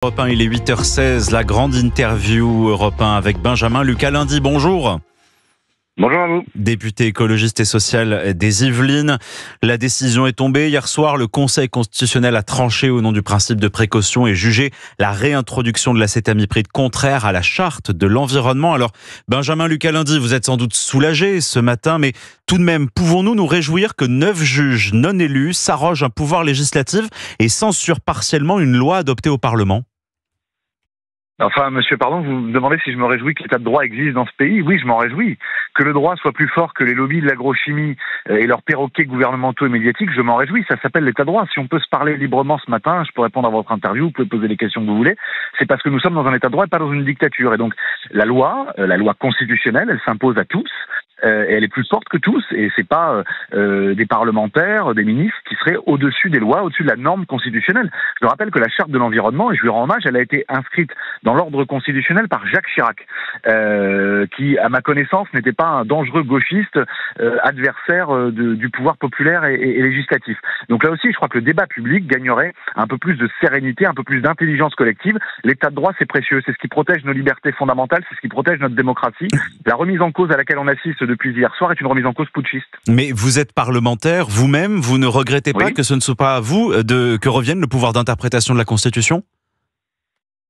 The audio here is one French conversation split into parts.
Europe 1, il est 8h16, la grande interview Europe 1 avec Benjamin Lucas Lundi. Bonjour. Bonjour à vous. Député écologiste et social des Yvelines. La décision est tombée. Hier soir, le Conseil constitutionnel a tranché au nom du principe de précaution et jugé la réintroduction de l'acétamipride contraire à la charte de l'environnement. Alors, Benjamin Lucas Lundi, vous êtes sans doute soulagé ce matin, mais tout de même, pouvons-nous nous réjouir que 9 juges non élus s'arrogent un pouvoir législatif et censurent partiellement une loi adoptée au Parlement ? Enfin, monsieur, pardon, vous me demandez si je me réjouis que l'état de droit existe dans ce pays. Oui, je m'en réjouis. Que le droit soit plus fort que les lobbies de l'agrochimie et leurs perroquets gouvernementaux et médiatiques, je m'en réjouis. Ça s'appelle l'état de droit. Si on peut se parler librement ce matin, je peux répondre à votre interview, vous pouvez poser les questions que vous voulez. C'est parce que nous sommes dans un état de droit et pas dans une dictature. Et donc, la loi constitutionnelle, elle s'impose à tous. Et elle est plus forte que tous, et c'est pas des parlementaires, des ministres qui seraient au-dessus des lois, au-dessus de la norme constitutionnelle. Je me rappelle que la charte de l'environnement, et je lui rends hommage, elle a été inscrite dans l'ordre constitutionnel par Jacques Chirac, qui, à ma connaissance, n'était pas un dangereux gauchiste adversaire du pouvoir populaire et législatif. Donc là aussi, je crois que le débat public gagnerait un peu plus de sérénité, un peu plus d'intelligence collective. L'état de droit, c'est précieux, c'est ce qui protège nos libertés fondamentales, c'est ce qui protège notre démocratie. La remise en cause à laquelle on assiste depuis hier soir est une remise en cause putschiste. Mais vous êtes parlementaire vous-même, vous ne regrettez pas que ce ne soit pas à vous que revienne le pouvoir d'interprétation de la Constitution ?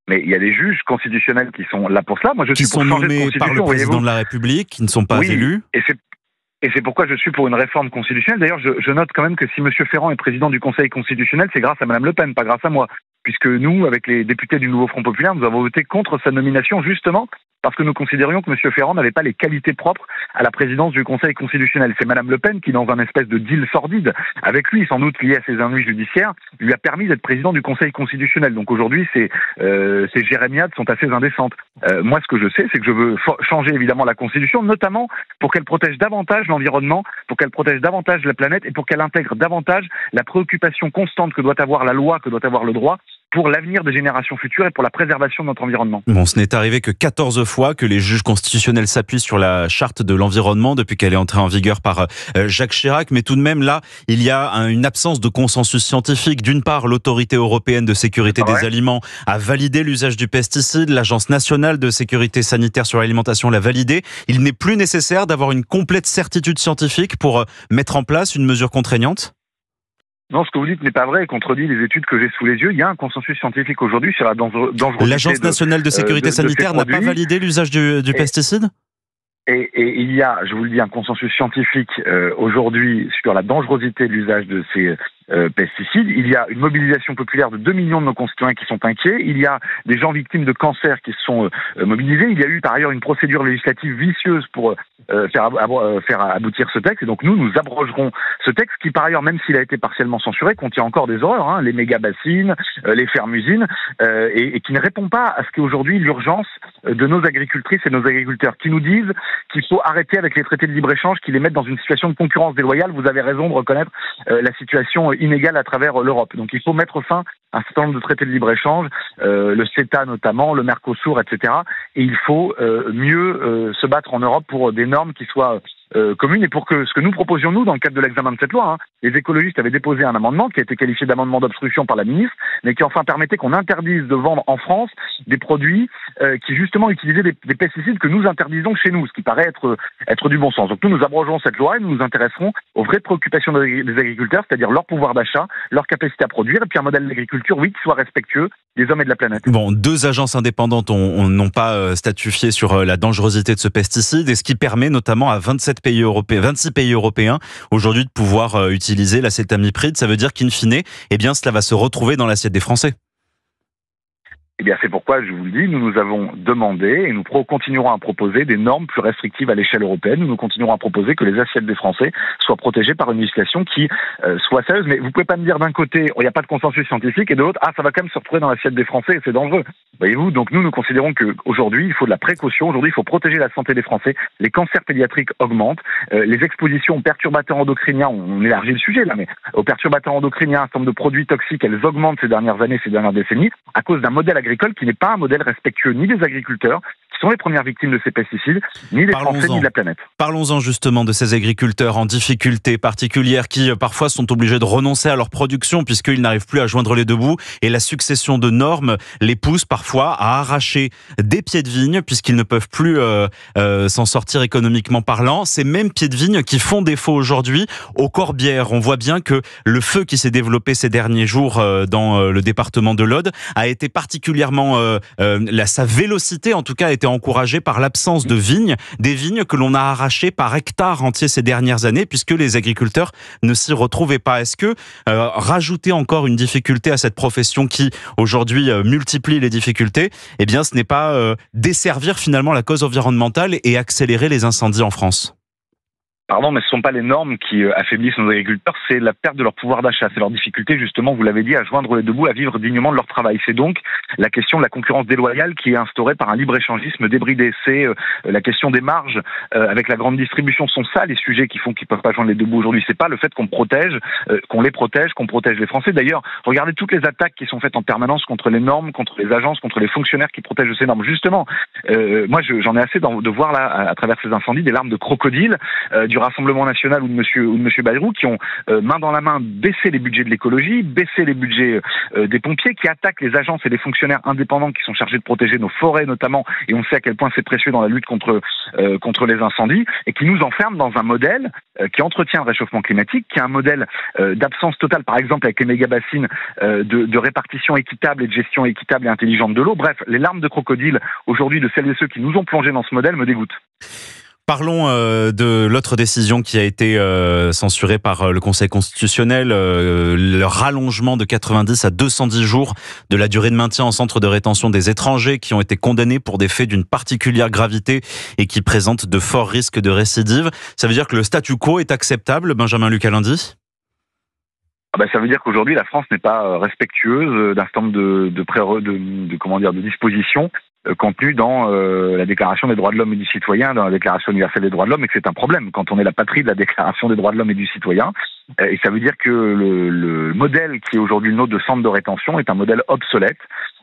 Mais il y a des juges constitutionnels qui sont là pour cela. Moi, je suis pour changer de constitution, par le président de la République, qui ne sont pas élus. Et c'est pourquoi je suis pour une réforme constitutionnelle. D'ailleurs, je note quand même que si M. Ferrand est président du Conseil constitutionnel, c'est grâce à Mme Le Pen, pas grâce à moi. Puisque nous, avec les députés du Nouveau Front Populaire, nous avons voté contre sa nomination, justement parce que nous considérions que M. Ferrand n'avait pas les qualités propres à la présidence du Conseil constitutionnel. C'est Mme Le Pen qui, dans un espèce de deal sordide, avec lui, sans doute lié à ses ennuis judiciaires, lui a permis d'être président du Conseil constitutionnel. Donc aujourd'hui, ces jérémiades sont assez indécentes. Moi, ce que je sais, c'est que je veux changer évidemment la Constitution, notamment pour qu'elle protège davantage l'environnement, pour qu'elle protège davantage la planète et pour qu'elle intègre davantage la préoccupation constante que doit avoir la loi, que doit avoir le droit, pour l'avenir des générations futures et pour la préservation de notre environnement. Bon, ce n'est arrivé que 14 fois que les juges constitutionnels s'appuient sur la charte de l'environnement depuis qu'elle est entrée en vigueur par Jacques Chirac. Mais tout de même, là, il y a une absence de consensus scientifique. D'une part, l'Autorité européenne de sécurité des aliments a validé l'usage du pesticide. L'Agence nationale de sécurité sanitaire sur l'alimentation l'a validé. Il n'est plus nécessaire d'avoir une complète certitude scientifique pour mettre en place une mesure contraignante ? Non, ce que vous dites n'est pas vrai et contredit les études que j'ai sous les yeux. Il y a un consensus scientifique aujourd'hui sur la dangerosité. L'Agence nationale de sécurité sanitaire n'a pas validé l'usage du pesticide ? Et il y a, je vous le dis, un consensus scientifique aujourd'hui sur la dangerosité de l'usage de ces pesticides. Il y a une mobilisation populaire de 2 millions de nos concitoyens qui sont inquiets. Il y a des gens victimes de cancer qui se sont mobilisés. Il y a eu par ailleurs une procédure législative vicieuse pour faire aboutir ce texte. Et donc nous abrogerons ce texte qui par ailleurs, même s'il a été partiellement censuré, contient encore des horreurs, les méga-bassines, les fermes-usines, et qui ne répond pas à ce qu'est aujourd'hui l'urgence de nos agricultrices et nos agriculteurs, qui nous disent qu'il faut arrêter avec les traités de libre-échange, qui les mettent dans une situation de concurrence déloyale. Vous avez raison de reconnaître la situation inégale à travers l'Europe. Donc il faut mettre fin à un certain nombre de traités de libre-échange, le CETA notamment, le Mercosur, etc. Et il faut mieux se battre en Europe pour des normes qui soient communes et pour que ce que nous proposions, nous, dans le cadre de l'examen de cette loi, les écologistes avaient déposé un amendement qui a été qualifié d'amendement d'obstruction par la ministre, mais qui enfin permettait qu'on interdise de vendre en France des produits qui justement utilisaient des pesticides que nous interdisons chez nous, ce qui paraît être du bon sens. Donc nous abrogerons cette loi et nous nous intéresserons aux vraies préoccupations des agriculteurs, c'est-à-dire leur pouvoir d'achat, leur capacité à produire, et puis un modèle d'agriculture, oui, qui soit respectueux des hommes et de la planète. Bon, 2 agences indépendantes n'ont pas statué sur la dangerosité de ce pesticide, et ce qui permet notamment à 26 pays européens aujourd'hui de pouvoir utiliser l'acétamipride. Ça veut dire qu'in fine, cela va se retrouver dans l'assiette des Français. Eh bien, c'est pourquoi, je vous le dis, nous avons demandé et nous continuerons à proposer des normes plus restrictives à l'échelle européenne. Nous continuerons à proposer que les assiettes des Français soient protégées par une législation qui soit sérieuse. Mais vous ne pouvez pas me dire d'un côté, il n'y a pas de consensus scientifique, et de l'autre, ça va quand même se retrouver dans l'assiette des Français et c'est dangereux. Voyez-vous, donc nous considérons qu'aujourd'hui, il faut de la précaution. Aujourd'hui, il faut protéger la santé des Français. Les cancers pédiatriques augmentent. Les expositions aux perturbateurs endocriniens, on élargit le sujet là, mais aux perturbateurs endocriniens, un certain nombre de produits toxiques, elles augmentent ces dernières années, ces dernières décennies, à cause d'un modèle agricole qui n'est pas un modèle respectueux ni des agriculteurs, sont les premières victimes de ces pesticides, ni les Français, ni la planète. Parlons-en justement de ces agriculteurs en difficulté particulière qui parfois sont obligés de renoncer à leur production puisqu'ils n'arrivent plus à joindre les deux bouts et la succession de normes les pousse parfois à arracher des pieds de vigne puisqu'ils ne peuvent plus s'en sortir économiquement parlant. Ces mêmes pieds de vigne qui font défaut aujourd'hui aux Corbières. On voit bien que le feu qui s'est développé ces derniers jours dans le département de l'Aude a été particulièrement sa vélocité en tout cas a été encouragée par l'absence de vignes, des vignes que l'on a arrachées par hectare entier ces dernières années puisque les agriculteurs ne s'y retrouvaient pas. Est-ce que rajouter encore une difficulté à cette profession qui aujourd'hui multiplie les difficultés, eh bien ce n'est pas desservir finalement la cause environnementale et accélérer les incendies en France? Pardon, mais ce ne sont pas les normes qui affaiblissent nos agriculteurs, c'est la perte de leur pouvoir d'achat, c'est leur difficulté justement, vous l'avez dit, à joindre les deux bouts, à vivre dignement de leur travail. C'est donc la question de la concurrence déloyale qui est instaurée par un libre-échangisme débridé. C'est la question des marges avec la grande distribution. Ce sont ça les sujets qui font qu'ils ne peuvent pas joindre les deux bouts aujourd'hui. C'est pas le fait qu'on protège, qu'on protège les Français. D'ailleurs, regardez toutes les attaques qui sont faites en permanence contre les normes, contre les agences, contre les fonctionnaires qui protègent ces normes. Justement, moi j'en ai assez de voir là, à travers ces incendies, des larmes de crocodile du Rassemblement national ou de monsieur Bayrou qui ont main dans la main baissé les budgets de l'écologie, baissé les budgets des pompiers, qui attaquent les agences et les fonctionnaires indépendants qui sont chargés de protéger nos forêts notamment, et on sait à quel point c'est précieux dans la lutte contre les incendies, et qui nous enferment dans un modèle qui entretient le réchauffement climatique, qui est un modèle d'absence totale, par exemple avec les méga-bassines, de répartition équitable et de gestion équitable et intelligente de l'eau. Bref, les larmes de crocodile aujourd'hui de celles et ceux qui nous ont plongés dans ce modèle me dégoûtent. Parlons de l'autre décision qui a été censurée par le Conseil constitutionnel, le rallongement de 90 à 210 jours de la durée de maintien en centre de rétention des étrangers qui ont été condamnés pour des faits d'une particulière gravité et qui présentent de forts risques de récidive. Ça veut dire que le statu quo est acceptable, Benjamin Lucas-Lundy ? Ça veut dire qu'aujourd'hui la France n'est pas respectueuse d'un certain nombre de dispositions contenues dans la Déclaration des droits de l'homme et du citoyen, dans la Déclaration universelle des droits de l'homme, et que c'est un problème quand on est la patrie de la Déclaration des droits de l'homme et du citoyen. Et ça veut dire que le modèle qui est aujourd'hui le nôtre de centre de rétention est un modèle obsolète,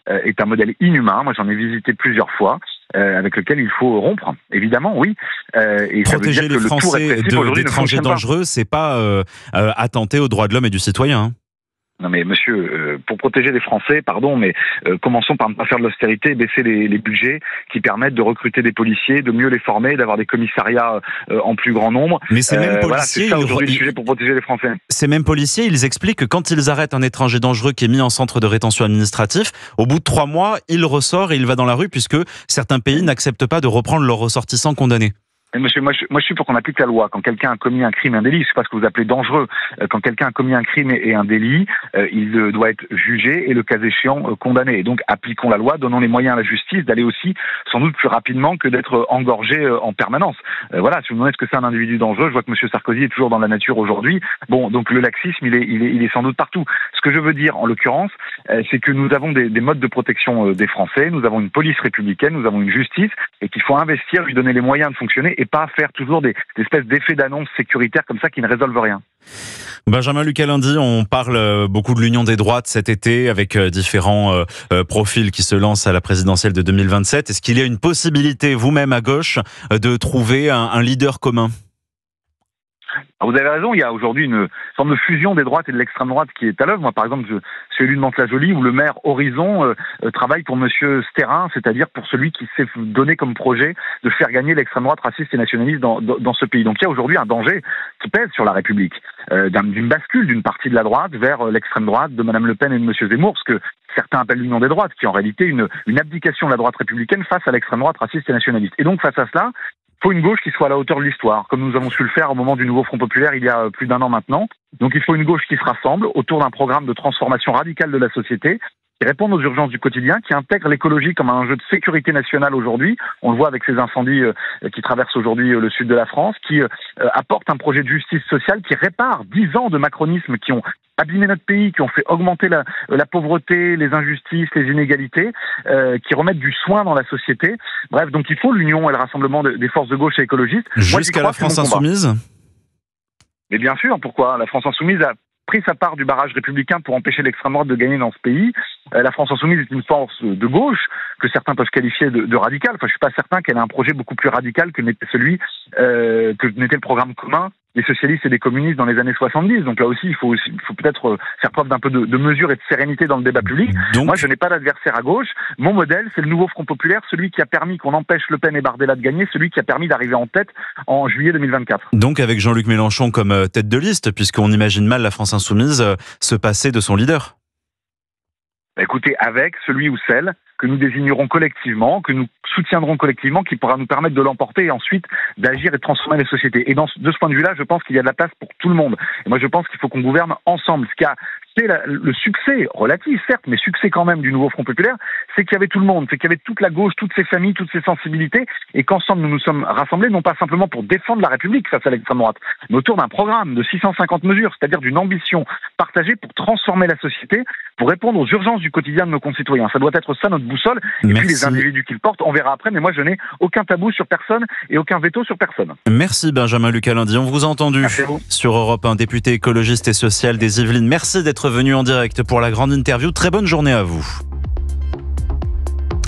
est un modèle inhumain. Moi j'en ai visité plusieurs fois. Avec lequel il faut rompre, évidemment, oui. Et protéger ça veut dire les Français d'étrangers dangereux, c'est pas attenter aux droits de l'homme et du citoyen. Hein. Non mais monsieur, pour protéger les Français, pardon, mais commençons par ne pas faire de l'austérité et baisser les budgets qui permettent de recruter des policiers, de mieux les former, d'avoir des commissariats en plus grand nombre. Mais ces mêmes policiers, c'est ça aujourd'hui le sujet pour protéger les Français. Ces mêmes policiers, ils expliquent que quand ils arrêtent un étranger dangereux qui est mis en centre de rétention administratif, au bout de 3 mois, il ressort et il va dans la rue puisque certains pays n'acceptent pas de reprendre leurs ressortissants condamnés. Monsieur, moi je suis pour qu'on applique la loi. Quand quelqu'un a commis un crime et un délit, je sais pas ce que vous appelez dangereux, quand quelqu'un a commis un crime et un délit, il doit être jugé et le cas échéant condamné. Et donc appliquons la loi, donnons les moyens à la justice d'aller aussi sans doute plus rapidement que d'être engorgé en permanence. Voilà, si vous me demandez est-ce que c'est un individu dangereux, je vois que monsieur Sarkozy est toujours dans la nature aujourd'hui. Bon, donc le laxisme, il est sans doute partout. Ce que je veux dire en l'occurrence, c'est que nous avons des modes de protection des Français, nous avons une police républicaine, nous avons une justice, et qu'il faut investir, lui donner les moyens de fonctionner et pas faire toujours des espèces d'effets d'annonce sécuritaires comme ça qui ne résolvent rien. Benjamin Lucas-Lundy, on parle beaucoup de l'union des droites cet été avec différents profils qui se lancent à la présidentielle de 2027. Est-ce qu'il y a une possibilité, vous-même à gauche, de trouver un leader commun ? Alors vous avez raison, il y a aujourd'hui une forme de fusion des droites et de l'extrême droite qui est à l'œuvre. Moi, par exemple, je suis élu de Mantes-la-Jolie où le maire Horizon travaille pour monsieur Sterin, c'est-à-dire pour celui qui s'est donné comme projet de faire gagner l'extrême droite raciste et nationaliste dans ce pays. Donc il y a aujourd'hui un danger qui pèse sur la République, d'une bascule d'une partie de la droite vers l'extrême droite de madame Le Pen et de monsieur Zemmour, ce que certains appellent l'union des droites, qui est en réalité une abdication de la droite républicaine face à l'extrême droite raciste et nationaliste. Et donc face à cela, il faut une gauche qui soit à la hauteur de l'histoire, comme nous avons su le faire au moment du nouveau Front populaire il y a plus d'1 an maintenant. Donc il faut une gauche qui se rassemble autour d'un programme de transformation radicale de la société, qui répond aux urgences du quotidien, qui intègre l'écologie comme un enjeu de sécurité nationale aujourd'hui. On le voit avec ces incendies qui traversent aujourd'hui le sud de la France, qui apporte un projet de justice sociale qui répare 10 ans de macronisme qui ont abîmé notre pays, qui ont fait augmenter la pauvreté, les injustices, les inégalités, qui remettent du soin dans la société. Bref, donc il faut l'union et le rassemblement des forces de gauche et écologistes. Jusqu'à la France insoumise ? Mais bien sûr, pourquoi ? La France insoumise pris sa part du barrage républicain pour empêcher l'extrême droite de gagner dans ce pays. La France Insoumise est une force de gauche que certains peuvent qualifier de radicale. Enfin, je suis pas certain qu'elle ait un projet beaucoup plus radical que n'était celui que n'était le programme commun des socialistes et des communistes dans les années 70. Donc là aussi, il faut peut-être faire preuve d'un peu de mesure et de sérénité dans le débat public. Moi, je n'ai pas d'adversaire à gauche. Mon modèle, c'est le nouveau Front populaire, celui qui a permis qu'on empêche Le Pen et Bardella de gagner, celui qui a permis d'arriver en tête en juillet 2024. Donc avec Jean-Luc Mélenchon comme tête de liste, puisqu'on imagine mal la France Insoumise se passer de son leader. Écoutez, avec celui ou celle que nous désignerons collectivement, que nous soutiendrons collectivement, qui pourra nous permettre de l'emporter et ensuite d'agir et de transformer les sociétés. Et de ce point de vue-là, je pense qu'il y a de la place pour tout le monde. Et moi, je pense qu'il faut qu'on gouverne ensemble. Ce qui a fait le succès, relatif certes, mais succès quand même du nouveau Front populaire, c'est qu'il y avait tout le monde, c'est qu'il y avait toute la gauche, toutes ses familles, toutes ses sensibilités, et qu'ensemble nous nous sommes rassemblés, non pas simplement pour défendre la République face à l'extrême droite, mais autour d'un programme de 650 mesures, c'est-à-dire d'une ambition partagée pour transformer la société, pour répondre aux urgences du quotidien de nos concitoyens. Ça doit être ça notre boussole. Et puis les individus qu'ils portent, on verra après. Mais moi, je n'ai aucun tabou sur personne et aucun veto sur personne. Merci Benjamin Lucas-Lundi. On vous a entendu sur Europe 1, député écologiste et social des Yvelines. Merci d'être venu en direct pour la grande interview. Très bonne journée à vous.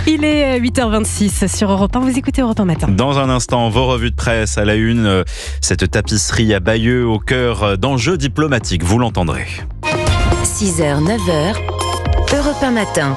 Il est 8h26 sur Europe 1. Vous écoutez Europe 1 matin. Dans un instant, vos revues de presse à la une. Cette tapisserie à Bayeux au cœur d'enjeux diplomatiques. Vous l'entendrez. 6h, 9h, Europe 1 matin.